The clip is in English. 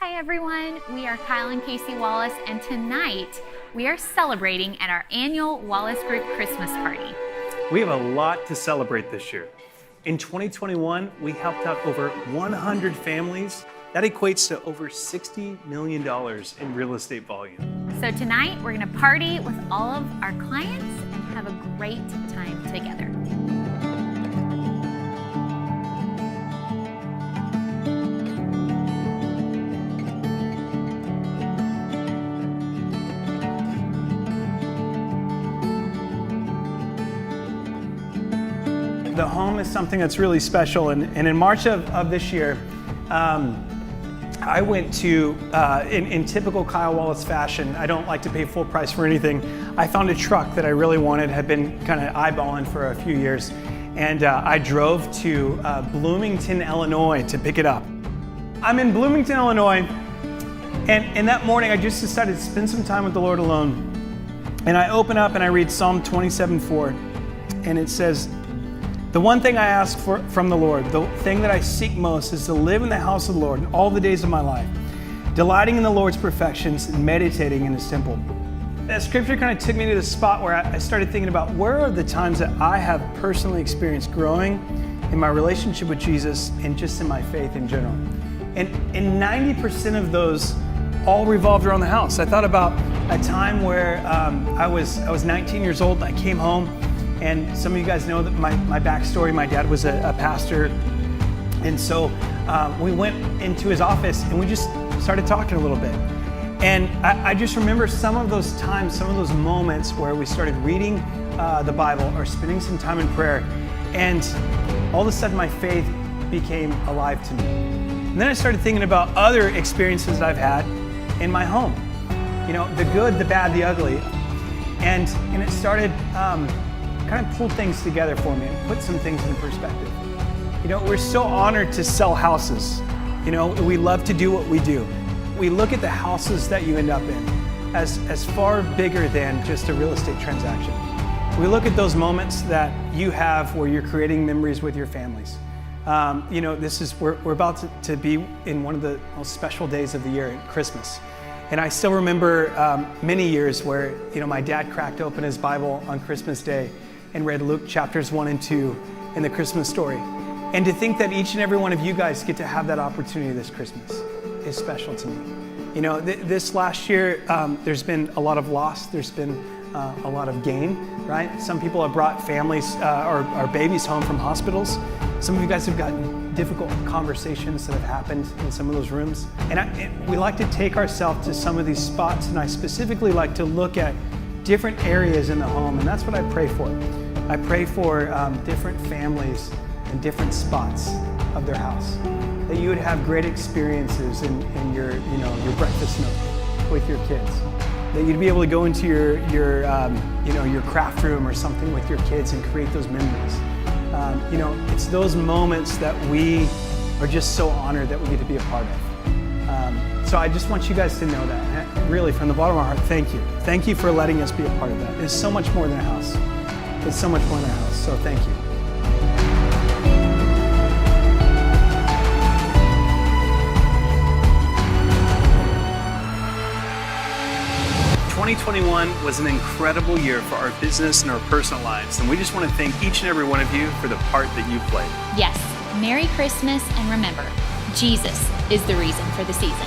Hi everyone, we are Kyle and Casey Wallace, and tonight we are celebrating at our annual Wallace Group Christmas Party. We have a lot to celebrate this year. In 2021, we helped out over 100 families. That equates to over $60 million in real estate volume. So tonight we're going to party with all of our clients and have a great time together. The home is something that's really special, and in March of this year, I went to, in typical Kyle Wallace fashion, I don't like to pay full price for anything. I found a truck that I really wanted, had been kind of eyeballing for a few years, and I drove to Bloomington, Illinois to pick it up. I'm in Bloomington, Illinois, and that morning I just decided to spend some time with the Lord alone. And I open up and I read Psalm 27:4, and it says, "The one thing I ask for from the Lord, the thing that I seek most, is to live in the house of the Lord all the days of my life, delighting in the Lord's perfections and meditating in His temple." That scripture kind of took me to the spot where I started thinking about where are the times that I have personally experienced growing in my relationship with Jesus and just in my faith in general. And 90% of those all revolved around the house. I thought about a time where I was 19 years old and I came home. And some of you guys know that my backstory. My dad was a pastor. And so we went into his office and we just started talking a little bit. And I just remember some of those times, some of those moments where we started reading the Bible or spending some time in prayer. And all of a sudden my faith became alive to me. And then I started thinking about other experiences that I've had in my home. You know, the good, the bad, the ugly. And it started kind of pull things together for me and put some things into perspective. You know, we're so honored to sell houses. You know, we love to do what we do. We look at the houses that you end up in as far bigger than just a real estate transaction. We look at those moments that you have where you're creating memories with your families. You know, we're about to be in one of the most special days of the year, Christmas. And I still remember many years where, you know, my dad cracked open his Bible on Christmas Day and read Luke chapters 1 and 2 in the Christmas story. And to think that each and every one of you guys get to have that opportunity this Christmas is special to me. You know, this last year, there's been a lot of loss. There's been a lot of gain, right? Some people have brought families or babies home from hospitals. Some of you guys have gotten difficult conversations that have happened in some of those rooms. And we like to take ourselves to some of these spots, and I specifically like to look at different areas in the home, and that's what I pray for. I pray for different families in different spots of their house, that you would have great experiences in your breakfast nook with your kids, that you'd be able to go into your craft room or something with your kids and create those memories. You know, it's those moments that we are just so honored that we get to be a part of. So I just want you guys to know that. And really, from the bottom of our heart, thank you. Thank you for letting us be a part of that. It's so much more than a house. It's so much more than a house, so thank you. 2021 was an incredible year for our business and our personal lives, and we just want to thank each and every one of you for the part that you played. Yes, Merry Christmas, and remember, Jesus is the reason for the season.